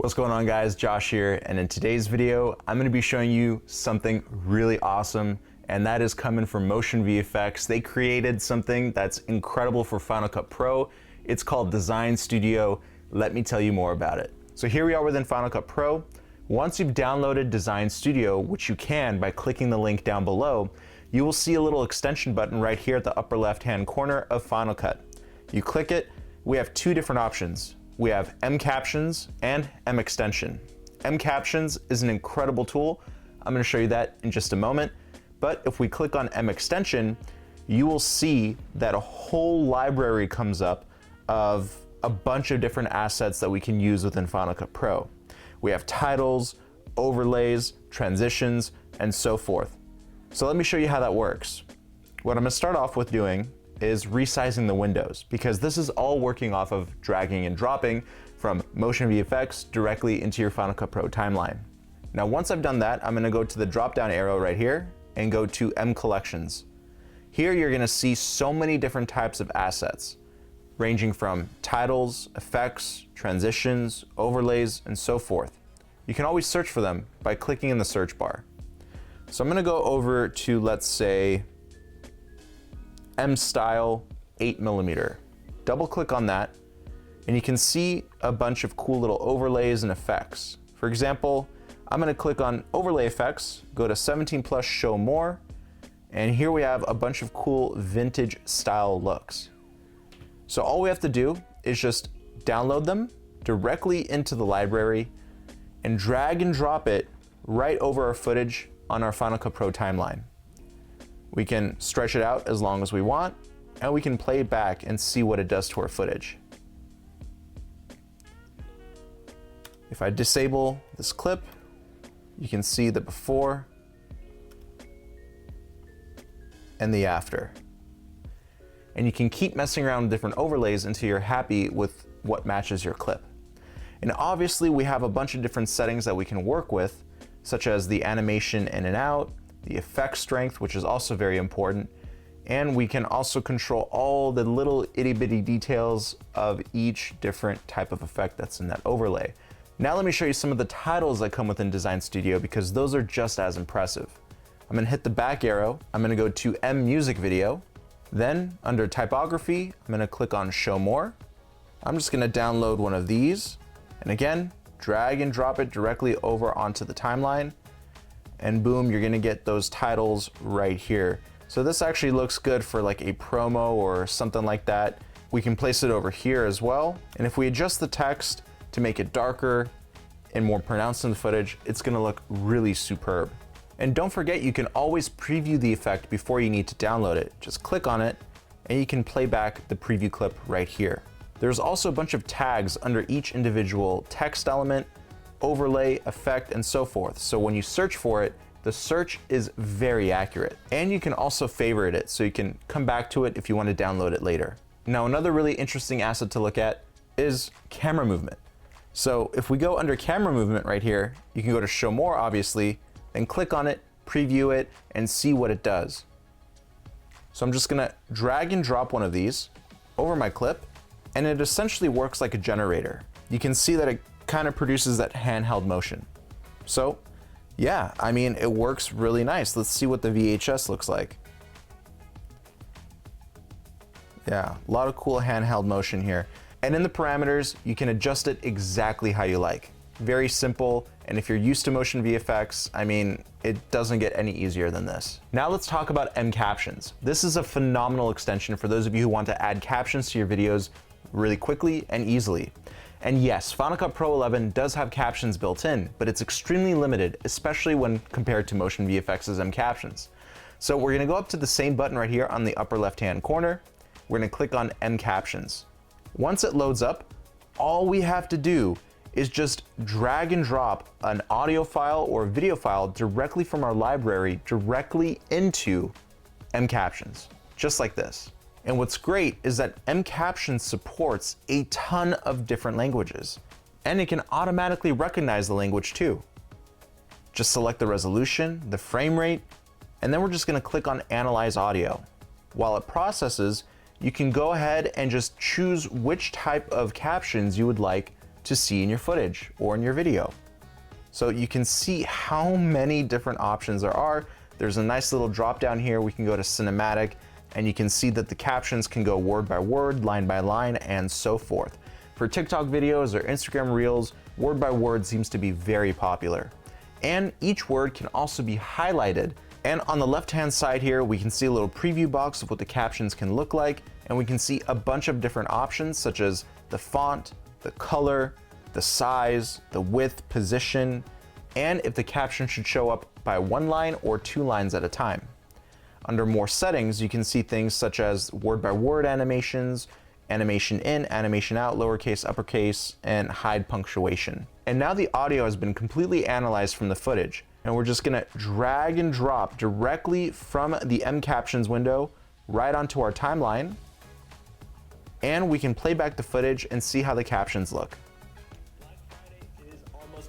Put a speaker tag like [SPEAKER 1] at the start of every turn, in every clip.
[SPEAKER 1] What's going on, guys? Josh here, and in today's video I'm going to be showing you something really awesome, and that is coming from MotionVFX. They created something that's incredible for Final Cut Pro. It's called Design Studio. Let me tell you more about it. So here we are within Final Cut Pro. Once you've downloaded Design Studio, which you can by clicking the link down below, you will see a little extension button right here at the upper left hand corner of Final Cut. You click it. We have two different options. We have M Captions and M Extension. M Captions is an incredible tool. I'm going to show you that in just a moment. But if we click on M Extension, you will see that a whole library comes up of a bunch of different assets that we can use within Final Cut Pro. We have titles, overlays, transitions, and so forth. So let me show you how that works. What I'm going to start off with doing is resizing the windows, because this is all working off of dragging and dropping from MotionVFX directly into your Final Cut Pro timeline. Now, once I've done that, I'm going to go to the drop down arrow right here and go to M Collections. Here you're going to see so many different types of assets, ranging from titles, effects, transitions, overlays, and so forth. You can always search for them by clicking in the search bar. So I'm going to go over to, let's say, M Style 8mm. Double click on that, and you can see a bunch of cool little overlays and effects. For example, I'm going to click on Overlay Effects, go to 17+ Show More, and here we have a bunch of cool vintage style looks. So all we have to do is just download them directly into the library and drag and drop it right over our footage on our Final Cut Pro timeline. We can stretch it out as long as we want, and we can play it back and see what it does to our footage. If I disable this clip, you can see the before and the after. And you can keep messing around with different overlays until you're happy with what matches your clip. And obviously we have a bunch of different settings that we can work with, such as the animation in and out, the effect strength, which is also very important, and we can also control all the little itty bitty details of each different type of effect that's in that overlay. Now let me show you some of the titles that come within Design Studio, because those are just as impressive. I'm going to hit the back arrow, I'm going to go to M Music Video, then under Typography, I'm going to click on Show More. I'm just going to download one of these, and again, drag and drop it directly over onto the timeline, and boom, you're gonna get those titles right here. So this actually looks good for like a promo or something like that. We can place it over here as well. And if we adjust the text to make it darker and more pronounced in the footage, it's gonna look really superb. And don't forget, you can always preview the effect before you need to download it. Just click on it and you can play back the preview clip right here. There's also a bunch of tags under each individual text element, overlay, effect, and so forth. So when you search for it, the search is very accurate. And you can also favorite it, so you can come back to it if you want to download it later. Now, another really interesting asset to look at is camera movement. So if we go under camera movement right here, you can go to Show More, obviously, then click on it, preview it, and see what it does. So I'm just gonna drag and drop one of these over my clip, and it essentially works like a generator. You can see that it kind of produces that handheld motion. So yeah, I mean, it works really nice. Let's see what the VHS looks like. Yeah, a lot of cool handheld motion here. And in the parameters, you can adjust it exactly how you like. Very simple, and if you're used to MotionVFX, I mean, it doesn't get any easier than this. Now let's talk about M Captions. This is a phenomenal extension for those of you who want to add captions to your videos really quickly and easily. And yes, Final Cut Pro 11 does have captions built in, but it's extremely limited, especially when compared to MotionVFX's M Captions. So we're going to go up to the same button right here on the upper left-hand corner. We're going to click on M Captions. Once it loads up, all we have to do is just drag and drop an audio file or video file directly from our library directly into M Captions, just like this. And what's great is that M Captions supports a ton of different languages, and it can automatically recognize the language too. Just select the resolution, the frame rate, and then we're just going to click on Analyze Audio. While it processes, you can go ahead and just choose which type of captions you would like to see in your footage or in your video. So you can see how many different options there are. There's a nice little drop down here. We can go to cinematic, and you can see that the captions can go word by word, line by line, and so forth. For TikTok videos or Instagram Reels, word by word seems to be very popular. And each word can also be highlighted. And on the left-hand side here, we can see a little preview box of what the captions can look like, and we can see a bunch of different options such as the font, the color, the size, the width, position, and if the caption should show up by one line or two lines at a time. Under more settings, you can see things such as word by word animations, animation in, animation out, lowercase, uppercase, and hide punctuation. And now the audio has been completely analyzed from the footage, and we're just gonna drag and drop directly from the M Captions window right onto our timeline, and we can play back the footage and see how the captions look.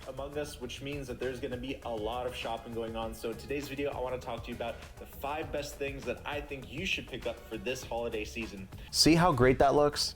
[SPEAKER 2] Among Us, which means that there's going to be a lot of shopping going on. So in today's video, I want to talk to you about the 5 best things that I think you should pick up for this holiday season.
[SPEAKER 1] See how great that looks?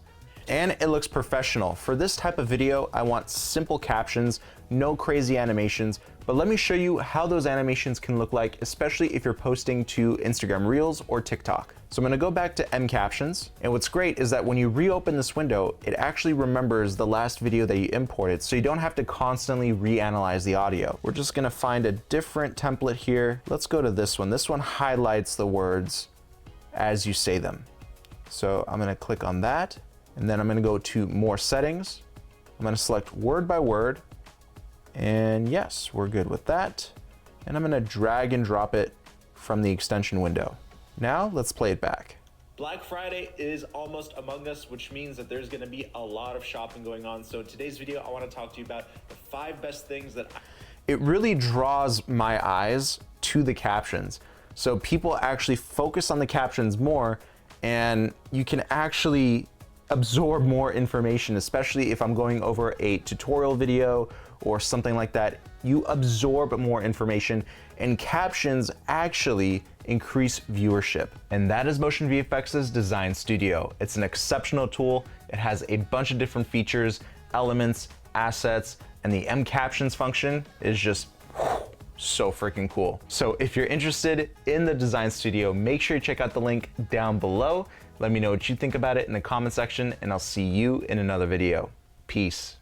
[SPEAKER 1] And it looks professional. For this type of video, I want simple captions, no crazy animations, but let me show you how those animations can look like, especially if you're posting to Instagram Reels or TikTok. So I'm gonna go back to M Captions, and what's great is that when you reopen this window, it actually remembers the last video that you imported, so you don't have to constantly reanalyze the audio. We're just gonna find a different template here. Let's go to this one. This one highlights the words as you say them. So I'm gonna click on that, and then I'm gonna go to more settings. I'm gonna select word by word, and yes, we're good with that. And I'm gonna drag and drop it from the extension window. Now let's play it back.
[SPEAKER 2] Black Friday is almost among us, which means that there's going to be a lot of shopping going on. So in today's video, I want to talk to you about the 5 best things that
[SPEAKER 1] It really draws my eyes to the captions. So people actually focus on the captions more, and you can actually absorb more information, especially if I'm going over a tutorial video or something like that. You absorb more information, and captions actually increase viewership. And that is MotionVFX's Design Studio. It's an exceptional tool. It has a bunch of different features, elements, assets, and the M Captions function is just so freaking cool. So if you're interested in the Design Studio, make sure you check out the link down below. Let me know what you think about it in the comment section, and I'll see you in another video. Peace.